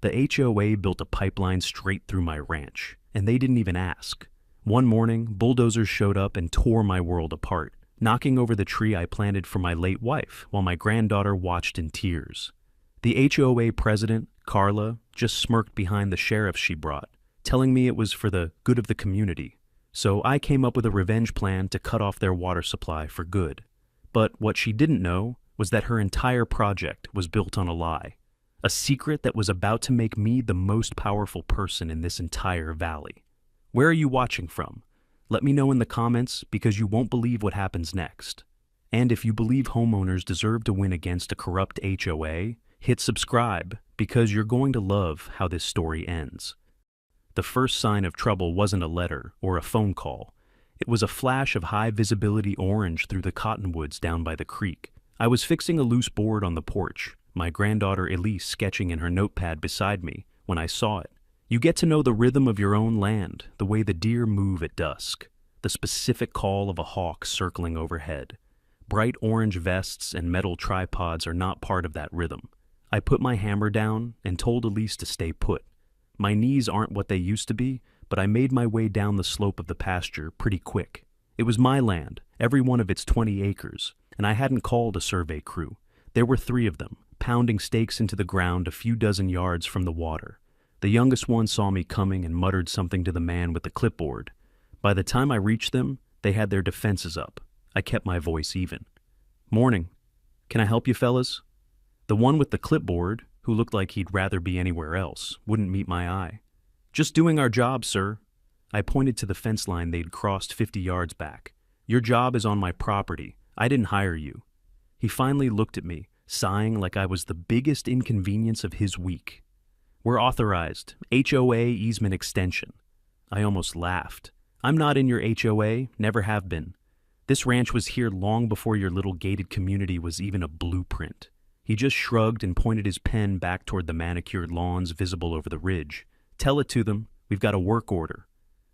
The HOA built a pipeline straight through my ranch, and they didn't even ask. One morning, bulldozers showed up and tore my world apart, knocking over the tree I planted for my late wife while my granddaughter watched in tears. The HOA president, Carla, just smirked behind the sheriff she brought, telling me it was for the good of the community. So I came up with a revenge plan to cut off their water supply for good. But what she didn't know was that her entire project was built on a lie. A secret that was about to make me the most powerful person in this entire valley. Where are you watching from? Let me know in the comments because you won't believe what happens next. And if you believe homeowners deserve to win against a corrupt HOA, hit subscribe because you're going to love how this story ends. The first sign of trouble wasn't a letter or a phone call. It was a flash of high-visibility orange through the cottonwoods down by the creek. I was fixing a loose board on the porch, my granddaughter Elise sketching in her notepad beside me, when I saw it. You get to know the rhythm of your own land, the way the deer move at dusk, the specific call of a hawk circling overhead. Bright orange vests and metal tripods are not part of that rhythm. I put my hammer down and told Elise to stay put. My knees aren't what they used to be, but I made my way down the slope of the pasture pretty quick. It was my land, every one of its 20 acres, and I hadn't called a survey crew. There were 3 of them, pounding stakes into the ground a few dozen yards from the water. The youngest one saw me coming and muttered something to the man with the clipboard. By the time I reached them, they had their defenses up. I kept my voice even. "Morning. Can I help you fellas?" The one with the clipboard, who looked like he'd rather be anywhere else, wouldn't meet my eye. "Just doing our job, sir." I pointed to the fence line they'd crossed 50 yards back. "Your job is on my property. I didn't hire you." He finally looked at me, sighing like I was the biggest inconvenience of his week. "We're authorized. HOA easement extension." I almost laughed. "I'm not in your HOA, never have been. This ranch was here long before your little gated community was even a blueprint." He just shrugged and pointed his pen back toward the manicured lawns visible over the ridge. "Tell it to them. We've got a work order."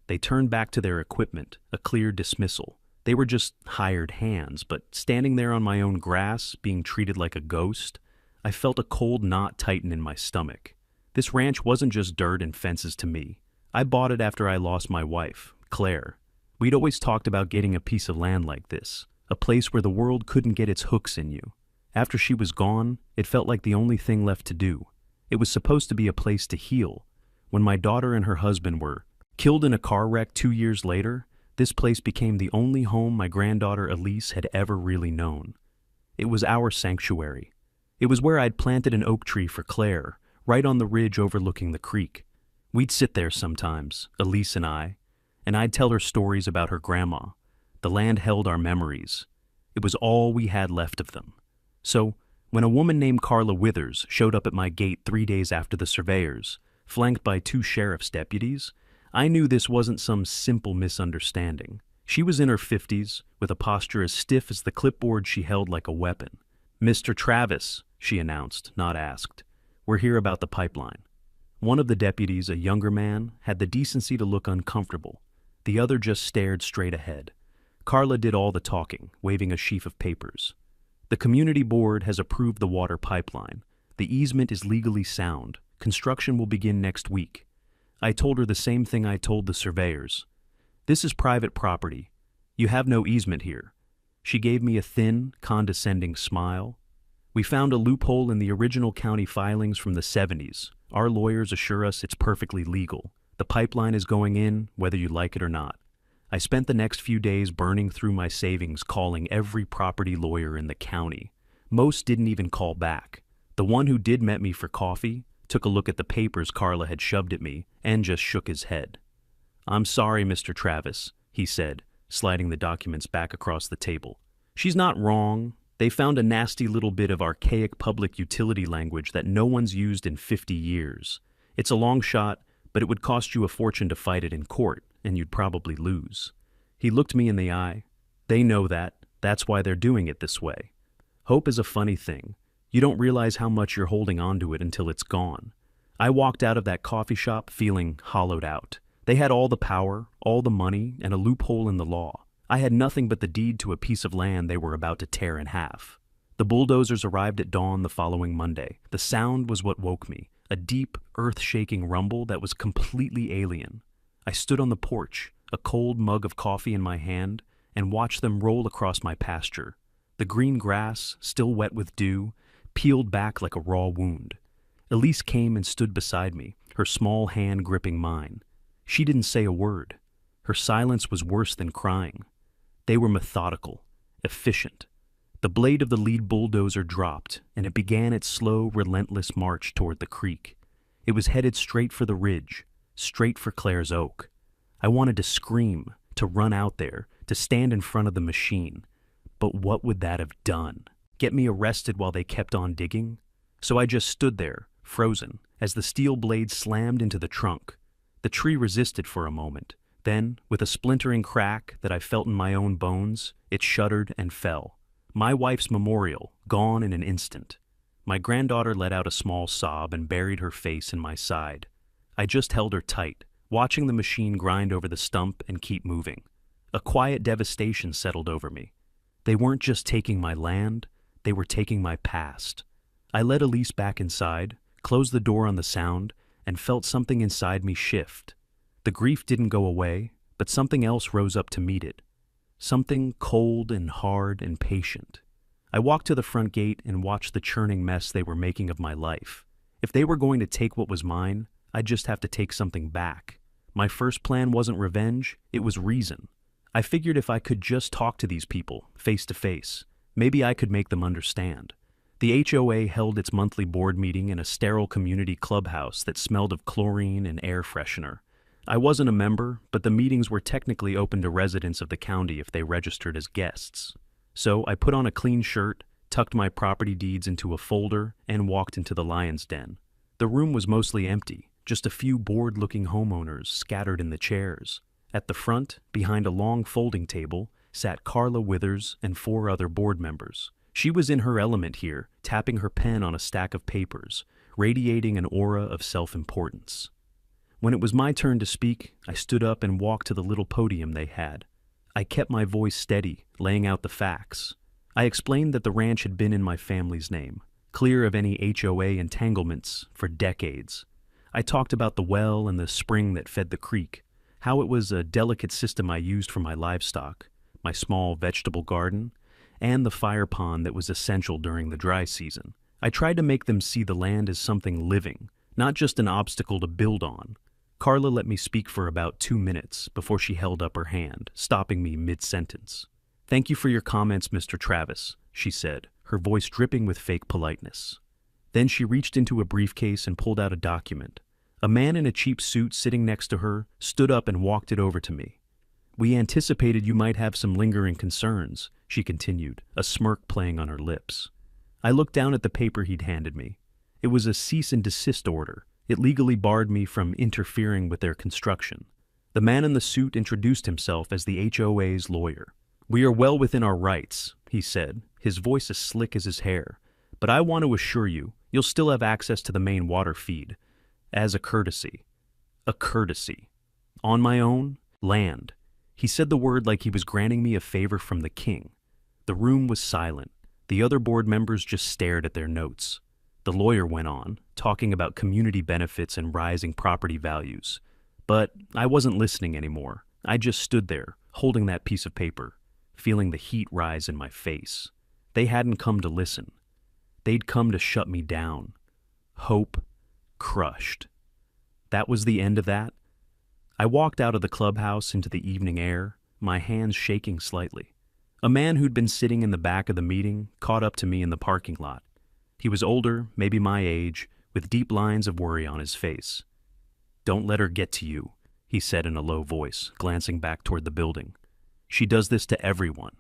They turned back to their equipment, a clear dismissal. They were just hired hands, but standing there on my own grass, being treated like a ghost, I felt a cold knot tighten in my stomach. This ranch wasn't just dirt and fences to me. I bought it after I lost my wife, Claire. We'd always talked about getting a piece of land like this, a place where the world couldn't get its hooks in you. After she was gone, it felt like the only thing left to do. It was supposed to be a place to heal. When my daughter and her husband were killed in a car wreck 2 years later, this place became the only home my granddaughter Elise had ever really known. It was our sanctuary. It was where I'd planted an oak tree for Claire, right on the ridge overlooking the creek. We'd sit there sometimes, Elise and I'd tell her stories about her grandma. The land held our memories. It was all we had left of them. So, when a woman named Carla Withers showed up at my gate 3 days after the surveyors, flanked by 2 sheriff's deputies, I knew this wasn't some simple misunderstanding. She was in her 50s, with a posture as stiff as the clipboard she held like a weapon. "Mr. Travis," she announced, not asked. "We're here about the pipeline." One of the deputies, a younger man, had the decency to look uncomfortable. The other just stared straight ahead. Carla did all the talking, waving a sheaf of papers. "The community board has approved the water pipeline. The easement is legally sound. Construction will begin next week." I told her the same thing I told the surveyors. "This is private property. You have no easement here." She gave me a thin, condescending smile. "We found a loophole in the original county filings from the 70s. Our lawyers assure us it's perfectly legal. The pipeline is going in, whether you like it or not." I spent the next few days burning through my savings calling every property lawyer in the county. Most didn't even call back. The one who did met me for coffee, took a look at the papers Carla had shoved at me, and just shook his head. "I'm sorry, Mr. Travis," he said, sliding the documents back across the table. "She's not wrong. They found a nasty little bit of archaic public utility language that no one's used in 50 years. It's a long shot, but it would cost you a fortune to fight it in court, and you'd probably lose." He looked me in the eye. "They know that. That's why they're doing it this way. Hope is a funny thing. You don't realize how much you're holding on to it until it's gone." I walked out of that coffee shop feeling hollowed out. They had all the power, all the money, and a loophole in the law. I had nothing but the deed to a piece of land they were about to tear in half. The bulldozers arrived at dawn the following Monday. The sound was what woke me. a deep, earth-shaking rumble that was completely alien. I stood on the porch, a cold mug of coffee in my hand, and watched them roll across my pasture. The green grass, still wet with dew, peeled back like a raw wound. Elise came and stood beside me, her small hand gripping mine. She didn't say a word. Her silence was worse than crying. They were methodical, efficient. The blade of the lead bulldozer dropped, and it began its slow, relentless march toward the creek. It was headed straight for the ridge, straight for Claire's Oak. I wanted to scream, to run out there, to stand in front of the machine. But what would that have done? Get me arrested while they kept on digging? So I just stood there, frozen, as the steel blade slammed into the trunk. The tree resisted for a moment. Then, with a splintering crack that I felt in my own bones, it shuddered and fell. My wife's memorial, gone in an instant. My granddaughter let out a small sob and buried her face in my side. I just held her tight, watching the machine grind over the stump and keep moving. A quiet devastation settled over me. They weren't just taking my land, they were taking my past. I led Elise back inside, closed the door on the sound, and felt something inside me shift. The grief didn't go away, but something else rose up to meet it. Something cold and hard and patient. I walked to the front gate and watched the churning mess they were making of my life. If they were going to take what was mine, I'd just have to take something back. My first plan wasn't revenge, it was reason. I figured if I could just talk to these people, face to face, maybe I could make them understand. The HOA held its monthly board meeting in a sterile community clubhouse that smelled of chlorine and air freshener. I wasn't a member, but the meetings were technically open to residents of the county if they registered as guests. So I put on a clean shirt, tucked my property deeds into a folder, and walked into the lion's den. The room was mostly empty, just a few bored-looking homeowners scattered in the chairs. At the front, behind a long folding table, sat Carla Withers and 4 other board members. She was in her element here, tapping her pen on a stack of papers, radiating an aura of self-importance. When it was my turn to speak, I stood up and walked to the little podium they had. I kept my voice steady, laying out the facts. I explained that the ranch had been in my family's name, clear of any HOA entanglements for decades. I talked about the well and the spring that fed the creek, how it was a delicate system I used for my livestock, my small vegetable garden, and the fire pond that was essential during the dry season. I tried to make them see the land as something living, not just an obstacle to build on. Carla let me speak for about 2 minutes before she held up her hand, stopping me mid-sentence. "Thank you for your comments, Mr. Travis," she said, her voice dripping with fake politeness. Then she reached into a briefcase and pulled out a document. A man in a cheap suit sitting next to her stood up and walked it over to me. "We anticipated you might have some lingering concerns," she continued, a smirk playing on her lips. I looked down at the paper he'd handed me. It was a cease and desist order. It legally barred me from interfering with their construction. The man in the suit introduced himself as the HOA's lawyer. "We are well within our rights," he said, his voice as slick as his hair. "But I want to assure you, you'll still have access to the main water feed. As a courtesy. A courtesy. On my own land." He said the word like he was granting me a favor from the king. The room was silent. The other board members just stared at their notes. The lawyer went on, talking about community benefits and rising property values. But I wasn't listening anymore. I just stood there, holding that piece of paper, feeling the heat rise in my face. They hadn't come to listen. They'd come to shut me down. Hope crushed. That was the end of that. I walked out of the clubhouse into the evening air, my hands shaking slightly. A man who'd been sitting in the back of the meeting caught up to me in the parking lot. He was older, maybe my age, with deep lines of worry on his face. "Don't let her get to you," he said in a low voice, glancing back toward the building. "She does this to everyone."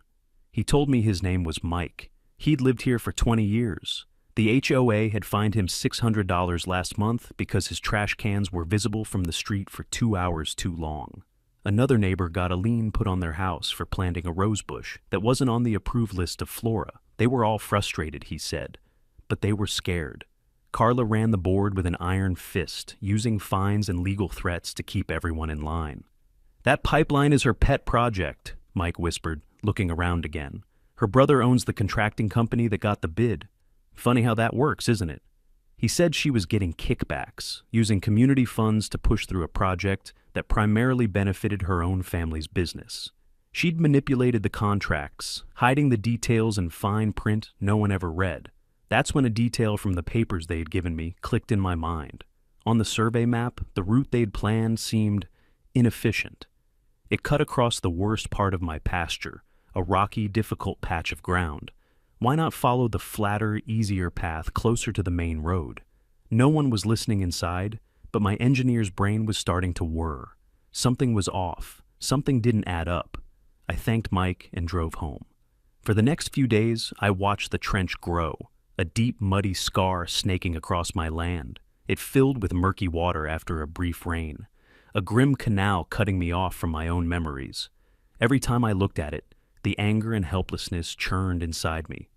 He told me his name was Mike. He'd lived here for 20 years. The HOA had fined him $600 last month because his trash cans were visible from the street for 2 hours too long. Another neighbor got a lien put on their house for planting a rose bush that wasn't on the approved list of flora. They were all frustrated, he said, but they were scared. Carla ran the board with an iron fist, using fines and legal threats to keep everyone in line. "That pipeline is her pet project," Mike whispered, looking around again. "Her brother owns the contracting company that got the bid. Funny how that works, isn't it?" He said she was getting kickbacks, using community funds to push through a project that primarily benefited her own family's business. She'd manipulated the contracts, hiding the details in fine print no one ever read. That's when a detail from the papers they'd given me clicked in my mind. On the survey map, the route they'd planned seemed inefficient. It cut across the worst part of my pasture, a rocky, difficult patch of ground. Why not follow the flatter, easier path closer to the main road? No one was listening inside, but my engineer's brain was starting to whir. Something was off. Something didn't add up. I thanked Mike and drove home. For the next few days, I watched the trench grow, a deep, muddy scar snaking across my land. It filled with murky water after a brief rain, a grim canal cutting me off from my own memories. Every time I looked at it, the anger and helplessness churned inside me.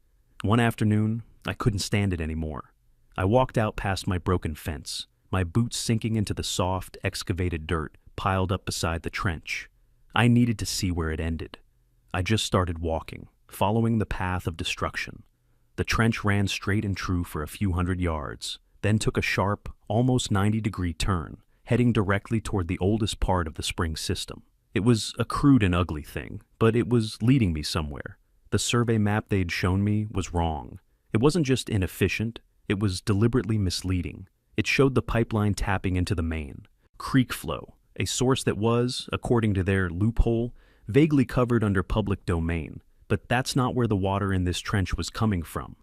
One afternoon, I couldn't stand it anymore. I walked out past my broken fence, my boots sinking into the soft, excavated dirt piled up beside the trench. I needed to see where it ended. I just started walking, following the path of destruction. The trench ran straight and true for a few hundred yards, then took a sharp, almost 90-degree turn, heading directly toward the oldest part of the spring system. It was a crude and ugly thing, but it was leading me somewhere. The survey map they'd shown me was wrong. It wasn't just inefficient, it was deliberately misleading. It showed the pipeline tapping into the main creek flow, a source that was, according to their loophole, vaguely covered under public domain. But that's not where the water in this trench was coming from.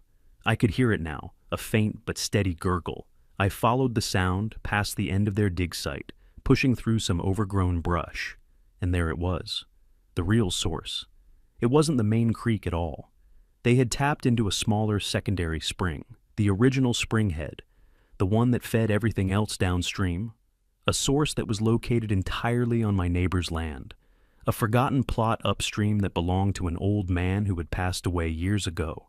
I could hear it now, a faint but steady gurgle. I followed the sound past the end of their dig site, pushing through some overgrown brush. And there it was, the real source. It wasn't the main creek at all. They had tapped into a smaller secondary spring, the original spring head, the one that fed everything else downstream, a source that was located entirely on my neighbor's land, a forgotten plot upstream that belonged to an old man who had passed away years ago.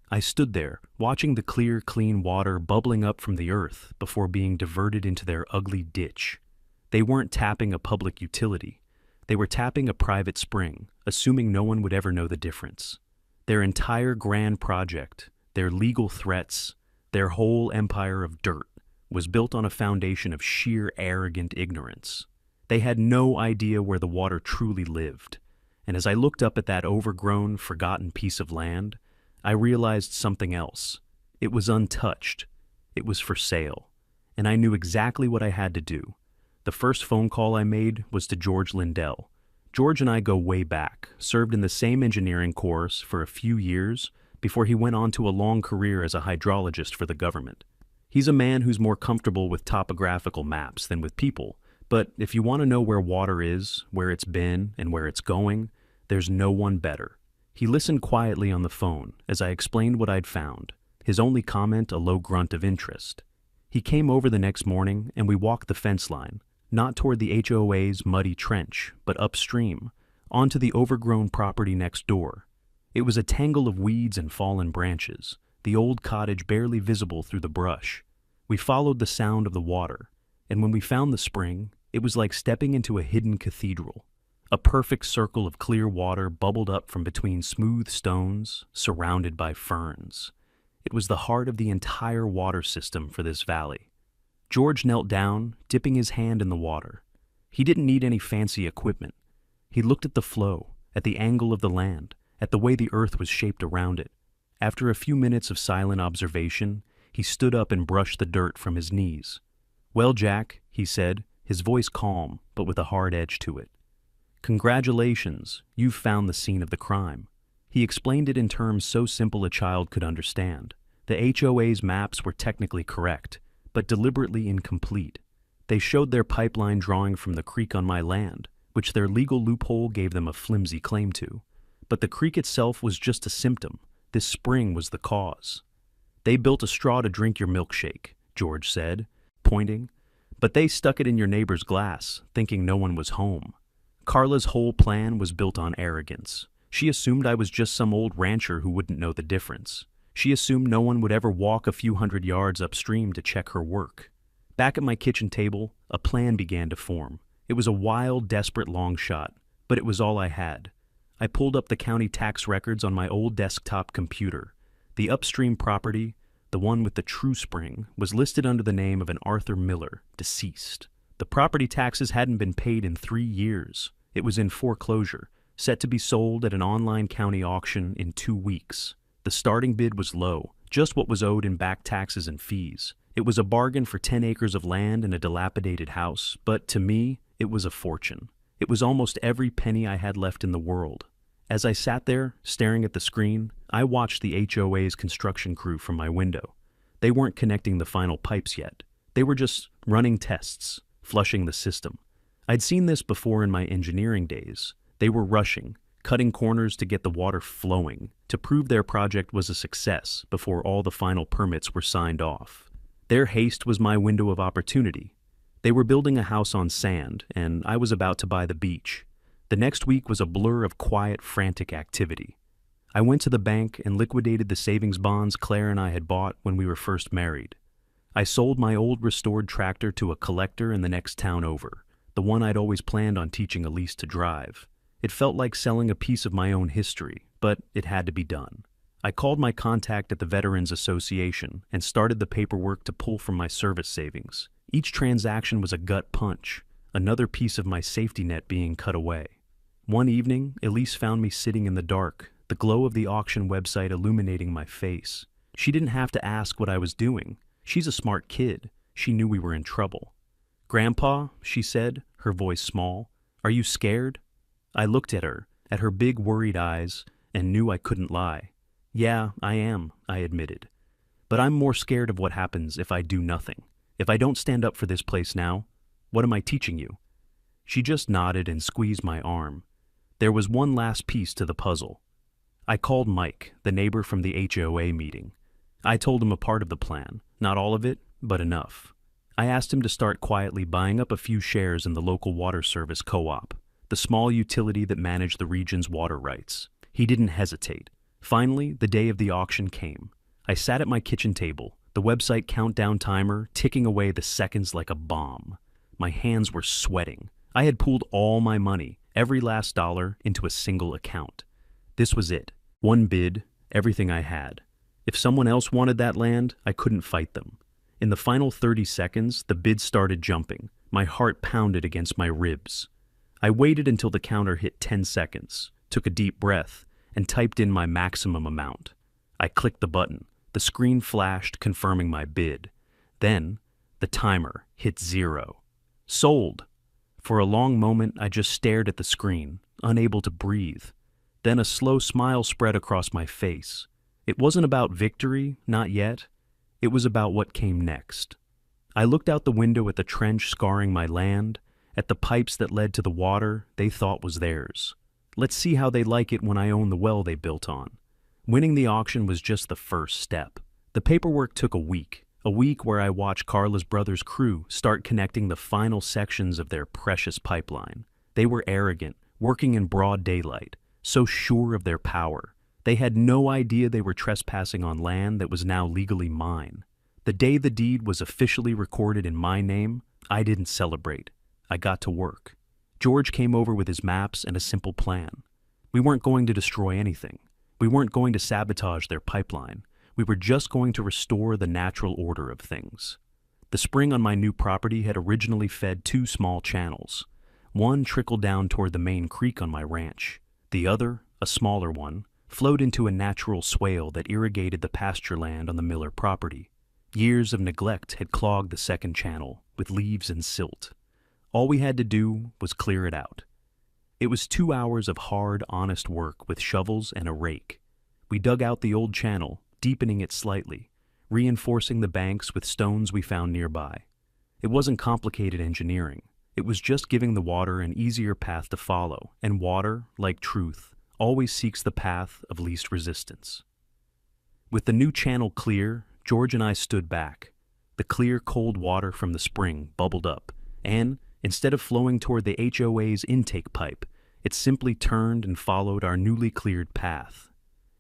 I stood there, watching the clear, clean water bubbling up from the earth before being diverted into their ugly ditch. They weren't tapping a public utility. They were tapping a private spring, assuming no one would ever know the difference. Their entire grand project, their legal threats, their whole empire of dirt was built on a foundation of sheer arrogant ignorance. They had no idea where the water truly lived, and as I looked up at that overgrown, forgotten piece of land, I realized something else. It was untouched. It was for sale, and I knew exactly what I had to do. The first phone call I made was to George Lindell. George and I go way back, served in the same engineering course for a few years before he went on to a long career as a hydrologist for the government. He's a man who's more comfortable with topographical maps than with people, but if you want to know where water is, where it's been, and where it's going, there's no one better. He listened quietly on the phone as I explained what I'd found, his only comment a low grunt of interest. He came over the next morning and we walked the fence line, not toward the HOA's muddy trench, but upstream, onto the overgrown property next door. It was a tangle of weeds and fallen branches, the old cottage barely visible through the brush. We followed the sound of the water, and when we found the spring, it was like stepping into a hidden cathedral. A perfect circle of clear water bubbled up from between smooth stones, surrounded by ferns. It was the heart of the entire water system for this valley. George knelt down, dipping his hand in the water. He didn't need any fancy equipment. He looked at the flow, at the angle of the land, at the way the earth was shaped around it. After a few minutes of silent observation, he stood up and brushed the dirt from his knees. "Well, Jack," he said, his voice calm, but with a hard edge to it. "Congratulations, you've found the scene of the crime." He explained it in terms so simple a child could understand. The HOA's maps were technically correct, but deliberately incomplete. They showed their pipeline drawing from the creek on my land, which their legal loophole gave them a flimsy claim to. But the creek itself was just a symptom. This spring was the cause. "They built a straw to drink your milkshake," George said, pointing, "but they stuck it in your neighbor's glass, thinking no one was home." Carla's whole plan was built on arrogance. She assumed I was just some old rancher who wouldn't know the difference. She assumed no one would ever walk a few hundred yards upstream to check her work. Back at my kitchen table, a plan began to form. It was a wild, desperate long shot, but it was all I had. I pulled up the county tax records on my old desktop computer. The upstream property, the one with the true spring, was listed under the name of an Arthur Miller, deceased. The property taxes hadn't been paid in 3 years. It was in foreclosure, set to be sold at an online county auction in 2 weeks. The starting bid was low, just what was owed in back taxes and fees. It was a bargain for 10 acres of land and a dilapidated house, but to me, it was a fortune. It was almost every penny I had left in the world. As I sat there, staring at the screen, I watched the HOA's construction crew from my window. They weren't connecting the final pipes yet. They were just running tests, flushing the system. I'd seen this before in my engineering days. They were rushing, cutting corners to get the water flowing, to prove their project was a success before all the final permits were signed off. Their haste was my window of opportunity. They were building a house on sand, and I was about to buy the beach. The next week was a blur of quiet, frantic activity. I went to the bank and liquidated the savings bonds Claire and I had bought when we were first married. I sold my old restored tractor to a collector in the next town over, the one I'd always planned on teaching Elise to drive. It felt like selling a piece of my own history, but it had to be done. I called my contact at the Veterans Association and started the paperwork to pull from my service savings. Each transaction was a gut punch, another piece of my safety net being cut away. One evening, Elise found me sitting in the dark, the glow of the auction website illuminating my face. She didn't have to ask what I was doing. She's a smart kid. She knew we were in trouble. "Grandpa," she said, her voice small, "are you scared?" I looked at her big worried eyes, and knew I couldn't lie. "Yeah, I am," I admitted. "But I'm more scared of what happens if I do nothing. If I don't stand up for this place now, what am I teaching you?" She just nodded and squeezed my arm. There was one last piece to the puzzle. I called Mike, the neighbor from the HOA meeting. I told him a part of the plan, not all of it, but enough. I asked him to start quietly buying up a few shares in the local water service co-op, the small utility that managed the region's water rights. He didn't hesitate. Finally, the day of the auction came. I sat at my kitchen table, the website countdown timer ticking away the seconds like a bomb. My hands were sweating. I had pooled all my money, every last dollar, into a single account. This was it. One bid, everything I had. If someone else wanted that land, I couldn't fight them. In the final 30 seconds, the bid started jumping. My heart pounded against my ribs. I waited until the counter hit 10 seconds, took a deep breath, and typed in my maximum amount. I clicked the button. The screen flashed, confirming my bid. Then, the timer hit 0. Sold! For a long moment, I just stared at the screen, unable to breathe. Then a slow smile spread across my face. It wasn't about victory, not yet. It was about what came next. I looked out the window at the trench scarring my land, at the pipes that led to the water they thought was theirs. Let's see how they like it when I own the well they built on. Winning the auction was just the first step. The paperwork took a week where I watched Carla's brother's crew start connecting the final sections of their precious pipeline. They were arrogant, working in broad daylight, so sure of their power. They had no idea they were trespassing on land that was now legally mine. The day the deed was officially recorded in my name, I didn't celebrate. I got to work. George came over with his maps and a simple plan. We weren't going to destroy anything. We weren't going to sabotage their pipeline. We were just going to restore the natural order of things. The spring on my new property had originally fed 2 small channels. One trickled down toward the main creek on my ranch. The other, a smaller one, flowed into a natural swale that irrigated the pasture land on the Miller property. Years of neglect had clogged the second channel with leaves and silt. All we had to do was clear it out. It was 2 hours of hard, honest work with shovels and a rake. We dug out the old channel, deepening it slightly, reinforcing the banks with stones we found nearby. It wasn't complicated engineering. It was just giving the water an easier path to follow, and water, like truth, always seeks the path of least resistance. With the new channel clear, George and I stood back. The clear, cold water from the spring bubbled up, and, instead of flowing toward the HOA's intake pipe, it simply turned and followed our newly cleared path.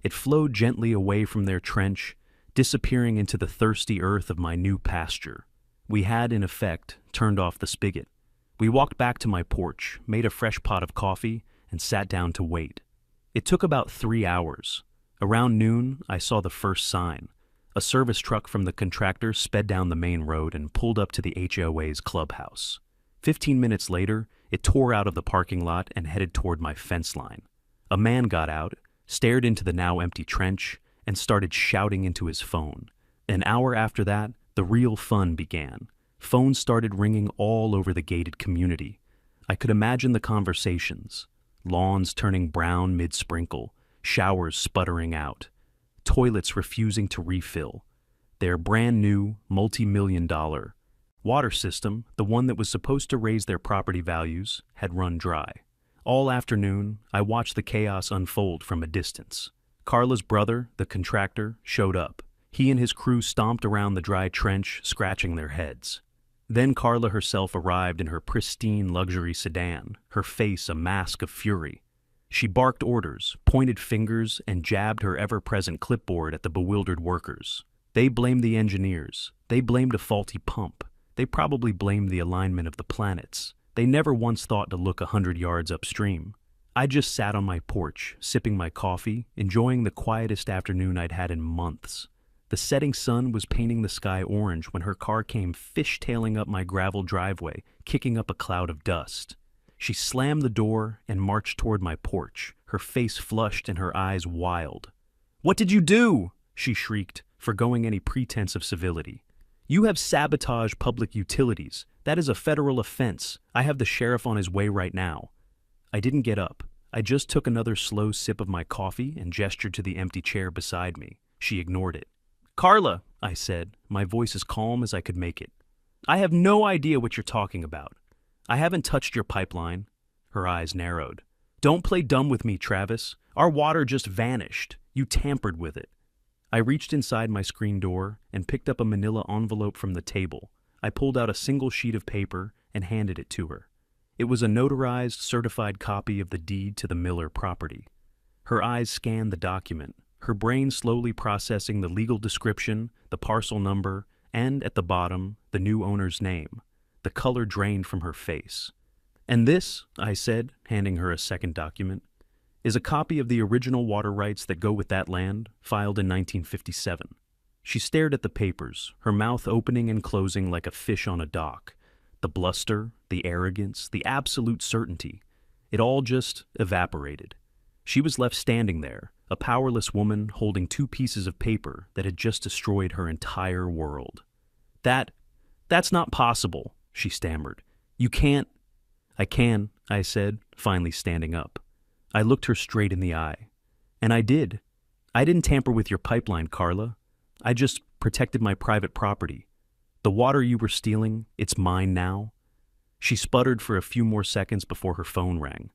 It flowed gently away from their trench, disappearing into the thirsty earth of my new pasture. We had, in effect, turned off the spigot. We walked back to my porch, made a fresh pot of coffee, and sat down to wait. It took about 3 hours. Around noon, I saw the first sign, A service truck from the contractor sped down the main road and pulled up to the HOA's clubhouse. 15 minutes later, it tore out of the parking lot and headed toward my fence line. A man got out, stared into the now empty trench, and started shouting into his phone. An hour after that, the real fun began. Phones started ringing all over the gated community. I could imagine the conversations. Lawns turning brown mid-sprinkle, showers sputtering out, toilets refusing to refill. Their brand new, multi-million-dollar water system, the one that was supposed to raise their property values, had run dry. All afternoon, I watched the chaos unfold from a distance. Carla's brother, the contractor, showed up. He and his crew stomped around the dry trench, scratching their heads. Then Carla herself arrived in her pristine luxury sedan, her face a mask of fury. She barked orders, pointed fingers, and jabbed her ever-present clipboard at the bewildered workers. They blamed the engineers. They blamed a faulty pump. They probably blamed the alignment of the planets. They never once thought to look 100 yards upstream. I just sat on my porch, sipping my coffee, enjoying the quietest afternoon I'd had in months. The setting sun was painting the sky orange when her car came fishtailing up my gravel driveway, kicking up a cloud of dust. She slammed the door and marched toward my porch, her face flushed and her eyes wild. "What did you do?" she shrieked, forgoing any pretense of civility. "You have sabotaged public utilities. That is a federal offense. I have the sheriff on his way right now." I didn't get up. I just took another slow sip of my coffee and gestured to the empty chair beside me. She ignored it. "Carla," I said, my voice as calm as I could make it, "I have no idea what you're talking about. I haven't touched your pipeline." Her eyes narrowed. "Don't play dumb with me, Travis. Our water just vanished. You tampered with it." I reached inside my screen door and picked up a manila envelope from the table. I pulled out a single sheet of paper and handed it to her. It was a notarized, certified copy of the deed to the Miller property. Her eyes scanned the document, her brain slowly processing the legal description, the parcel number, and, at the bottom, the new owner's name. The color drained from her face. "And this," I said, handing her a second document, "is a copy of the original water rights that go with that land, filed in 1957. She stared at the papers, her mouth opening and closing like a fish on a dock. The bluster, the arrogance, the absolute certainty. It all just evaporated. She was left standing there, a powerless woman holding two pieces of paper that had just destroyed her entire world. That's not possible," she stammered. "You can't." "I can," I said, finally standing up. I looked her straight in the eye. "And I did. I didn't tamper with your pipeline, Carla. I just protected my private property. The water you were stealing, it's mine now." She sputtered for a few more seconds before her phone rang.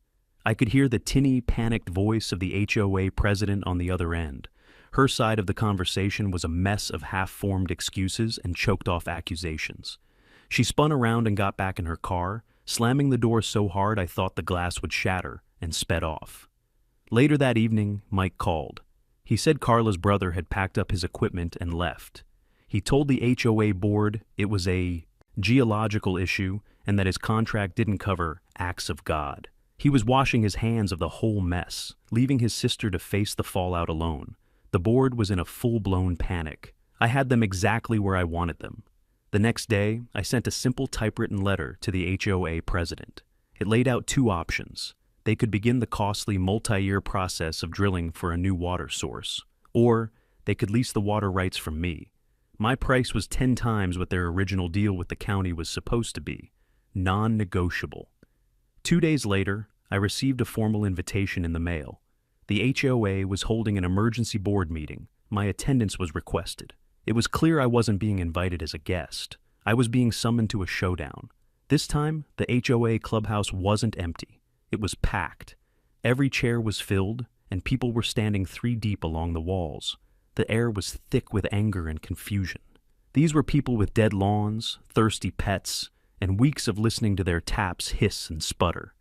I could hear the tinny, panicked voice of the HOA president on the other end. Her side of the conversation was a mess of half-formed excuses and choked-off accusations. She spun around and got back in her car, slamming the door so hard I thought the glass would shatter, and sped off. Later that evening, Mike called. He said Carla's brother had packed up his equipment and left. He told the HOA board it was a geological issue and that his contract didn't cover acts of God. He was washing his hands of the whole mess, leaving his sister to face the fallout alone. The board was in a full-blown panic. I had them exactly where I wanted them. The next day, I sent a simple typewritten letter to the HOA president. It laid out two options. They could begin the costly multi-year process of drilling for a new water source, or they could lease the water rights from me. My price was 10 times what their original deal with the county was supposed to be. Non-negotiable. 2 days later, I received a formal invitation in the mail. The HOA was holding an emergency board meeting. My attendance was requested. It was clear I wasn't being invited as a guest. I was being summoned to a showdown. This time, the HOA clubhouse wasn't empty. It was packed. Every chair was filled, and people were standing 3 deep along the walls. The air was thick with anger and confusion. These were people with dead lawns, thirsty pets, and weeks of listening to their taps hiss and sputter.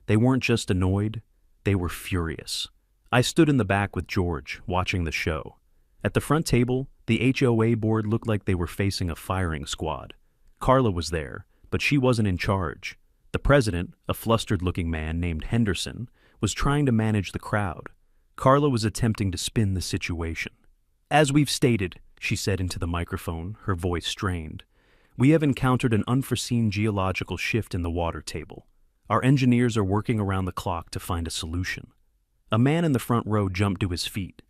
They weren't just annoyed, they were furious. I stood in the back with George, watching the show. At the front table, the HOA board looked like they were facing a firing squad. Carla was there, but she wasn't in charge. The president, a flustered-looking man named Henderson, was trying to manage the crowd. Carla was attempting to spin the situation. "As we've stated, she said into the microphone, her voice strained. "We have encountered an unforeseen geological shift in the water table. Our engineers are working around the clock to find a solution." A man in the front row jumped to his feet.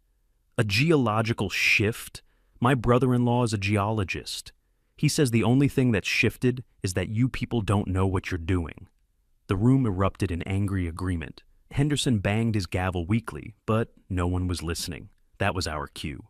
"A geological shift? My brother-in-law is a geologist. He says the only thing that's shifted is that you people don't know what you're doing." The room erupted in angry agreement. Henderson banged his gavel weakly, but no one was listening. That was our cue.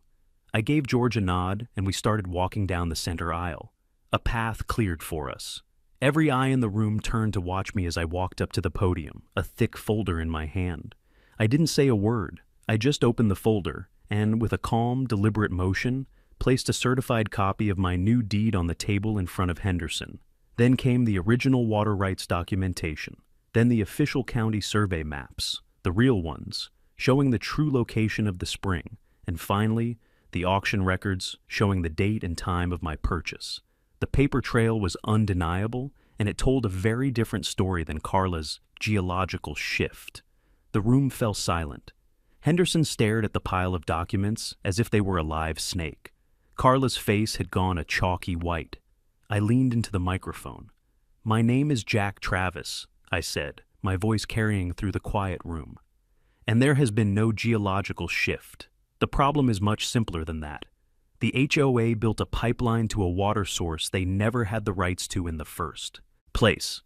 I gave George a nod, and we started walking down the center aisle. A path cleared for us. Every eye in the room turned to watch me as I walked up to the podium, a thick folder in my hand. I didn't say a word. I just opened the folder, and with a calm, deliberate motion, placed a certified copy of my new deed on the table in front of Henderson. Then came the original water rights documentation. Then the official county survey maps, the real ones, showing the true location of the spring. And finally, the auction records showing the date and time of my purchase. The paper trail was undeniable, and it told a very different story than Carla's geological shift. The room fell silent. Henderson stared at the pile of documents as if they were a live snake. Carla's face had gone a chalky white. I leaned into the microphone. "My name is Jack Travis," I said, my voice carrying through the quiet room. "And there has been no geological shift. The problem is much simpler than that. The HOA built a pipeline to a water source they never had the rights to in the first place."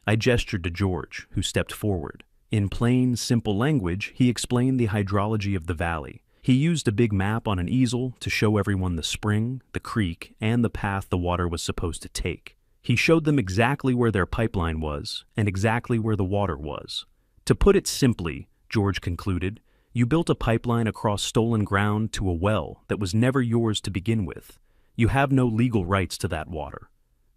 I gestured to George, who stepped forward. In plain, simple language, he explained the hydrology of the valley. He used a big map on an easel to show everyone the spring, the creek, and the path the water was supposed to take. He showed them exactly where their pipeline was and exactly where the water was. "To put it simply," George concluded, "you built a pipeline across stolen ground to a well that was never yours to begin with. You have no legal rights to that water."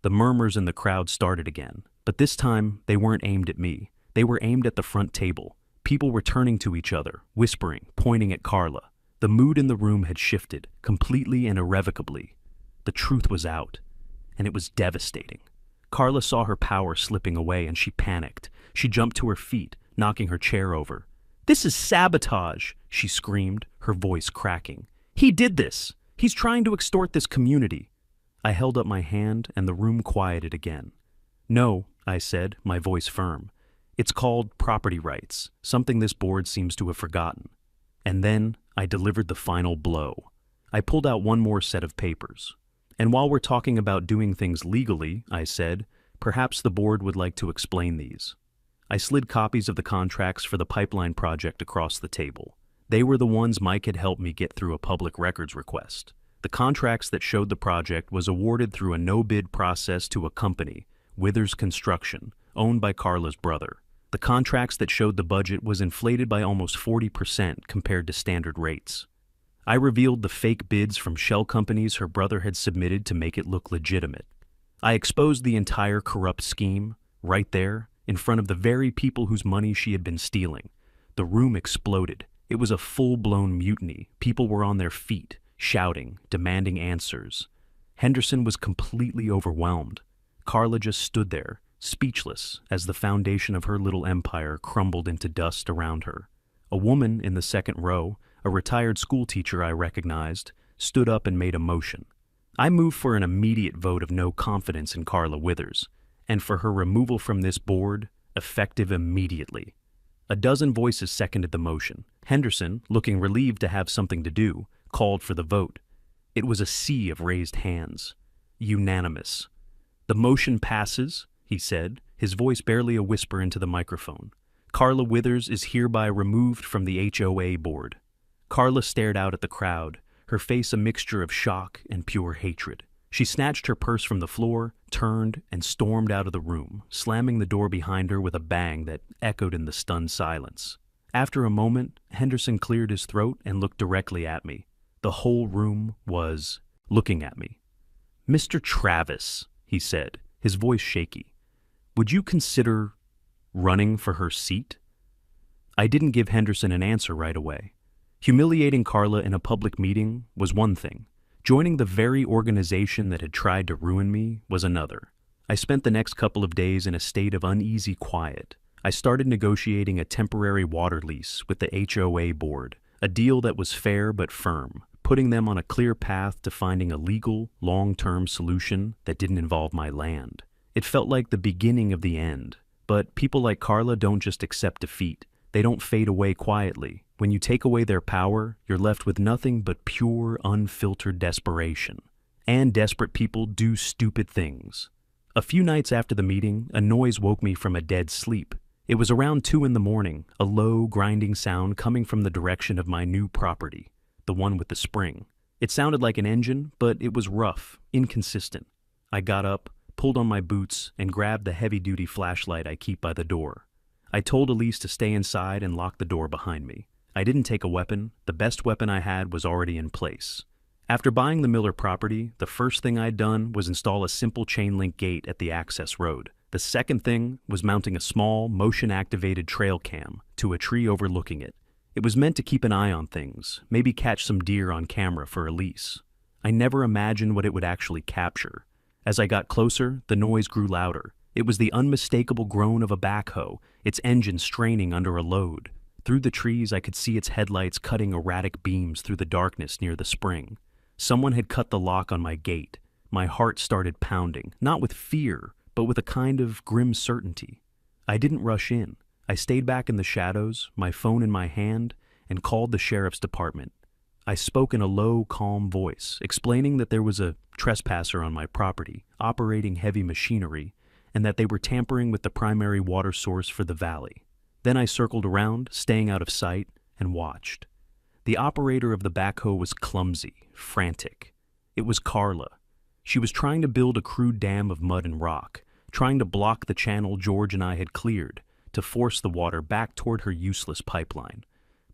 The murmurs in the crowd started again, but this time they weren't aimed at me. They were aimed at the front table. People were turning to each other, whispering, pointing at Carla. The mood in the room had shifted, completely and irrevocably. The truth was out, and it was devastating. Carla saw her power slipping away, and she panicked. She jumped to her feet, knocking her chair over. "This is sabotage," she screamed, her voice cracking. "He did this. He's trying to extort this community." I held up my hand, and the room quieted again. "No," I said, my voice firm. "It's called property rights, something this board seems to have forgotten." And then I delivered the final blow. I pulled out one more set of papers. "And while we're talking about doing things legally," I said, "perhaps the board would like to explain these." I slid copies of the contracts for the pipeline project across the table. They were the ones Mike had helped me get through a public records request. The contracts that showed the project was awarded through a no-bid process to a company, Withers Construction, owned by Carla's brother. The contracts that showed the budget was inflated by almost 40% compared to standard rates. I revealed the fake bids from shell companies her brother had submitted to make it look legitimate. I exposed the entire corrupt scheme, right there, in front of the very people whose money she had been stealing. The room exploded. It was a full-blown mutiny. People were on their feet, shouting, demanding answers. Henderson was completely overwhelmed. Carla just stood there, speechless, as the foundation of her little empire crumbled into dust around her. A woman in the second row, a retired schoolteacher I recognized, stood up and made a motion. I moved for an immediate vote of no confidence in Carla Withers, and for her removal from this board, effective immediately. A dozen voices seconded the motion. Henderson, looking relieved to have something to do, called for the vote. It was a sea of raised hands. Unanimous. "The motion passes," he said, his voice barely a whisper into the microphone. "Carla Withers is hereby removed from the HOA board." Carla stared out at the crowd, her face a mixture of shock and pure hatred. She snatched her purse from the floor, turned, and stormed out of the room, slamming the door behind her with a bang that echoed in the stunned silence. After a moment, Henderson cleared his throat and looked directly at me. The whole room was looking at me. "Mr. Travis," he said, his voice shaky, "would you consider running for her seat?" I didn't give Henderson an answer right away. Humiliating Carla in a public meeting was one thing. Joining the very organization that had tried to ruin me was another. I spent the next couple of days in a state of uneasy quiet. I started negotiating a temporary water lease with the HOA board, a deal that was fair but firm, putting them on a clear path to finding a legal, long-term solution that didn't involve my land. It felt like the beginning of the end. But people like Carla don't just accept defeat. They don't fade away quietly. When you take away their power, you're left with nothing but pure, unfiltered desperation. And desperate people do stupid things. A few nights after the meeting, a noise woke me from a dead sleep. It was around 2 in the morning, a low, grinding sound coming from the direction of my new property, the one with the spring. It sounded like an engine, but it was rough, inconsistent. I got up, pulled on my boots, and grabbed the heavy-duty flashlight I keep by the door. I told Elise to stay inside and lock the door behind me. I didn't take a weapon. The best weapon I had was already in place. After buying the Miller property, the first thing I'd done was install a simple chain-link gate at the access road. The second thing was mounting a small, motion-activated trail cam to a tree overlooking it. It was meant to keep an eye on things, maybe catch some deer on camera for Elise. I never imagined what it would actually capture. As I got closer, the noise grew louder. It was the unmistakable groan of a backhoe, its engine straining under a load. Through the trees, I could see its headlights cutting erratic beams through the darkness near the spring. Someone had cut the lock on my gate. My heart started pounding, not with fear, but with a kind of grim certainty. I didn't rush in. I stayed back in the shadows, my phone in my hand, and called the sheriff's department. I spoke in a low, calm voice, explaining that there was a trespasser on my property, operating heavy machinery, and that they were tampering with the primary water source for the valley. Then I circled around, staying out of sight, and watched. The operator of the backhoe was clumsy, frantic. It was Carla. She was trying to build a crude dam of mud and rock, trying to block the channel George and I had cleared, to force the water back toward her useless pipeline.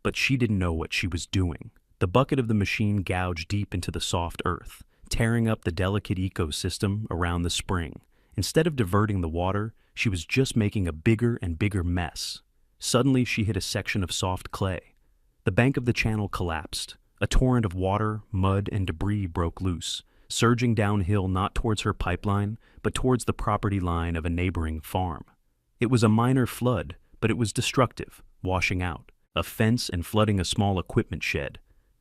But she didn't know what she was doing. The bucket of the machine gouged deep into the soft earth, tearing up the delicate ecosystem around the spring. Instead of diverting the water, she was just making a bigger and bigger mess. Suddenly, she hit a section of soft clay. The bank of the channel collapsed. A torrent of water, mud, and debris broke loose, surging downhill not towards her pipeline, but towards the property line of a neighboring farm. It was a minor flood, but it was destructive, washing out a fence and flooding a small equipment shed.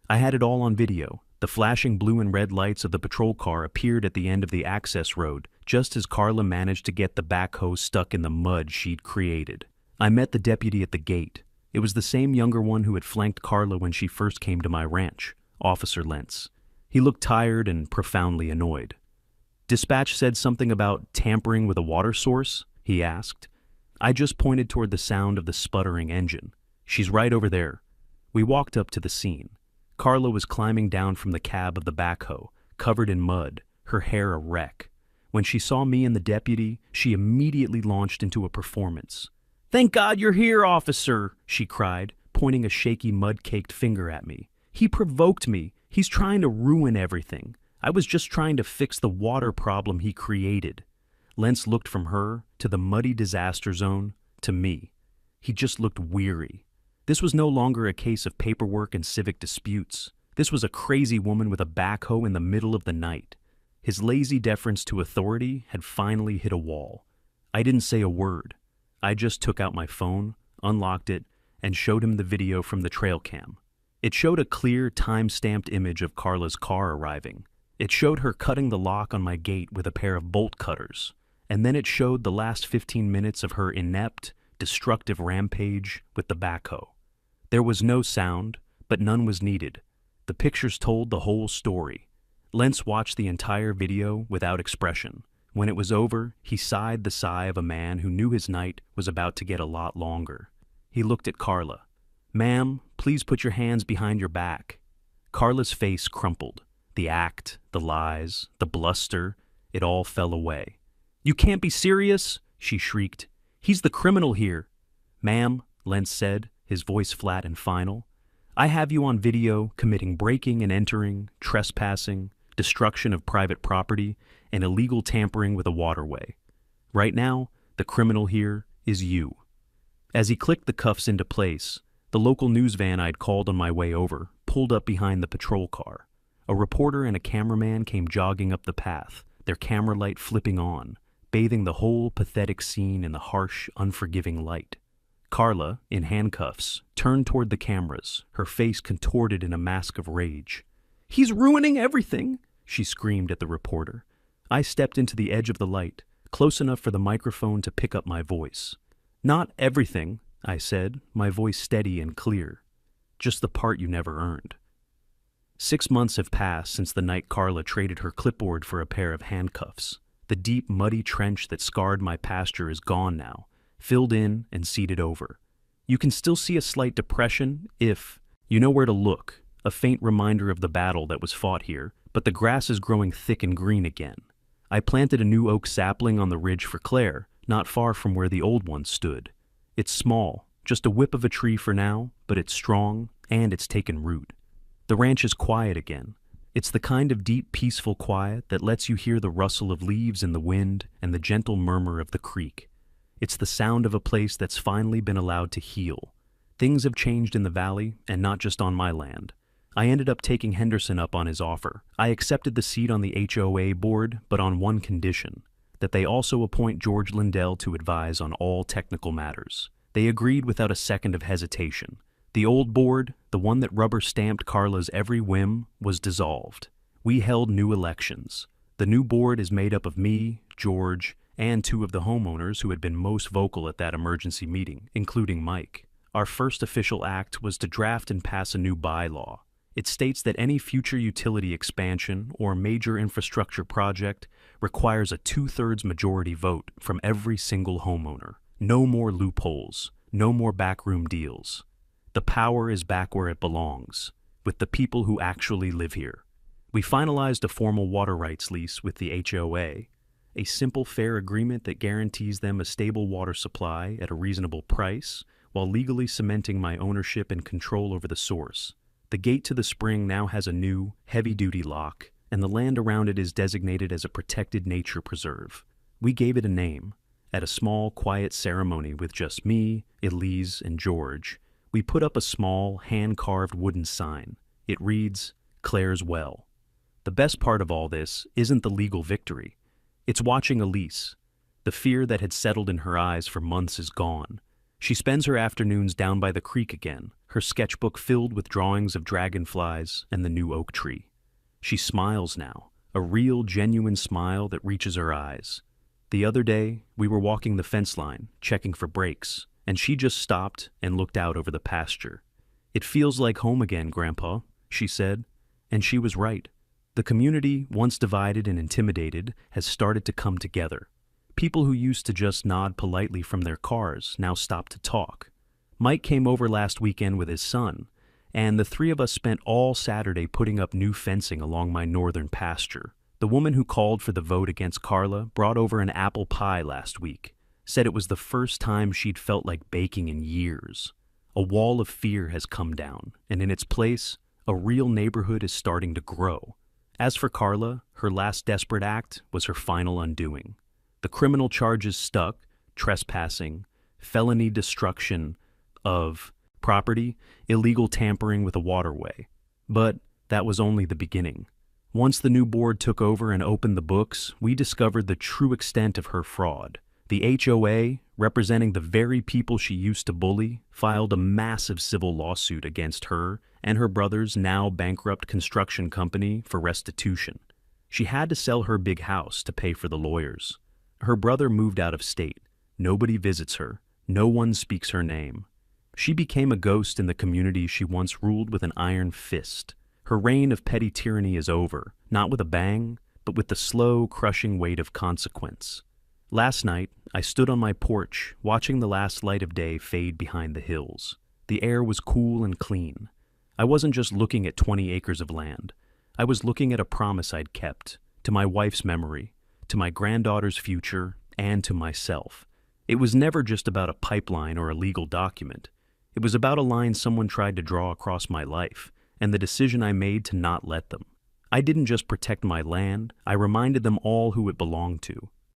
I had it all on video. The flashing blue and red lights of the patrol car appeared at the end of the access road, just as Carla managed to get the backhoe stuck in the mud she'd created. I met the deputy at the gate. It was the same younger one who had flanked Carla when she first came to my ranch, Officer Lentz. He looked tired and profoundly annoyed. "Dispatch said something about tampering with a water source?" he asked. I just pointed toward the sound of the sputtering engine. "She's right over there." We walked up to the scene. Carla was climbing down from the cab of the backhoe, covered in mud, her hair a wreck. When she saw me and the deputy, she immediately launched into a performance. "Thank God you're here, officer," she cried, pointing a shaky mud-caked finger at me. "He provoked me. He's trying to ruin everything. I was just trying to fix the water problem he created." Lentz looked from her to the muddy disaster zone to me. He just looked weary. This was no longer a case of paperwork and civic disputes. This was a crazy woman with a backhoe in the middle of the night. His lazy deference to authority had finally hit a wall. I didn't say a word. I just took out my phone, unlocked it, and showed him the video from the trail cam. It showed a clear, time-stamped image of Carla's car arriving. It showed her cutting the lock on my gate with a pair of bolt cutters. And then it showed the last 15 minutes of her inept, destructive rampage with the backhoe. There was no sound, but none was needed. The pictures told the whole story. Lentz watched the entire video without expression. When it was over, he sighed the sigh of a man who knew his night was about to get a lot longer. He looked at Carla. "Ma'am, please put your hands behind your back." Carla's face crumpled. The act, the lies, the bluster, it all fell away. "You can't be serious," she shrieked. "He's the criminal here." "Ma'am," Lentz said, his voice flat and final, "I have you on video committing breaking and entering, trespassing, destruction of private property, and illegal tampering with a waterway. Right now, the criminal here is you." As he clicked the cuffs into place, the local news van I'd called on my way over pulled up behind the patrol car. A reporter and a cameraman came jogging up the path, their camera light flipping on, bathing the whole pathetic scene in the harsh, unforgiving light. Carla, in handcuffs, turned toward the cameras, her face contorted in a mask of rage. "He's ruining everything!" she screamed at the reporter. I stepped into the edge of the light, close enough for the microphone to pick up my voice. "Not everything," I said, my voice steady and clear. "Just the part you never earned." 6 months have passed since the night Carla traded her clipboard for a pair of handcuffs. The deep, muddy trench that scarred my pasture is gone now, filled in and seeded over. You can still see a slight depression if you know where to look, a faint reminder of the battle that was fought here, but the grass is growing thick and green again. I planted a new oak sapling on the ridge for Claire, not far from where the old one stood. It's small, just a whip of a tree for now, but it's strong, and it's taken root. The ranch is quiet again. It's the kind of deep, peaceful quiet that lets you hear the rustle of leaves in the wind and the gentle murmur of the creek. It's the sound of a place that's finally been allowed to heal. Things have changed in the valley, and not just on my land. I ended up taking Henderson up on his offer. I accepted the seat on the HOA board, but on one condition, that they also appoint George Lindell to advise on all technical matters. They agreed without a second of hesitation. The old board, the one that rubber-stamped Carla's every whim, was dissolved. We held new elections. The new board is made up of me, George, and 2 of the homeowners who had been most vocal at that emergency meeting, including Mike. Our first official act was to draft and pass a new bylaw. It states that any future utility expansion or major infrastructure project requires a 2/3 majority vote from every single homeowner. No more loopholes, no more backroom deals. The power is back where it belongs, with the people who actually live here. We finalized a formal water rights lease with the HOA, a simple, fair agreement that guarantees them a stable water supply at a reasonable price, while legally cementing my ownership and control over the source. The gate to the spring now has a new, heavy-duty lock, and the land around it is designated as a protected nature preserve. We gave it a name. At a small, quiet ceremony with just me, Elise, and George, we put up a small, hand-carved wooden sign. It reads, "Claire's Well." The best part of all this isn't the legal victory. It's watching Elise. The fear that had settled in her eyes for months is gone. She spends her afternoons down by the creek again, her sketchbook filled with drawings of dragonflies and the new oak tree. She smiles now, a real, genuine smile that reaches her eyes. The other day, we were walking the fence line, checking for breaks, and she just stopped and looked out over the pasture. "It feels like home again, Grandpa," she said, and she was right. The community, once divided and intimidated, has started to come together. People who used to just nod politely from their cars now stop to talk. Mike came over last weekend with his son, and the 3 of us spent all Saturday putting up new fencing along my northern pasture. The woman who called for the vote against Carla brought over an apple pie last week, said it was the first time she'd felt like baking in years. A wall of fear has come down, and in its place, a real neighborhood is starting to grow. As for Carla, her last desperate act was her final undoing. The criminal charges stuck: trespassing, felony destruction of property, illegal tampering with a waterway. But that was only the beginning. Once the new board took over and opened the books, we discovered the true extent of her fraud. The HOA, representing the very people she used to bully, filed a massive civil lawsuit against her and her brother's now bankrupt construction company for restitution. She had to sell her big house to pay for the lawyers. Her brother moved out of state. Nobody visits her. No one speaks her name. She became a ghost in the community she once ruled with an iron fist. Her reign of petty tyranny is over, not with a bang, but with the slow, crushing weight of consequence. Last night, I stood on my porch, watching the last light of day fade behind the hills. The air was cool and clean. I wasn't just looking at 20 acres of land. I was looking at a promise I'd kept, to my wife's memory, to my granddaughter's future, and to myself. It was never just about a pipeline or a legal document. It was about a line someone tried to draw across my life, and the decision I made to not let them. I didn't just protect my land, I reminded them all who it belonged to.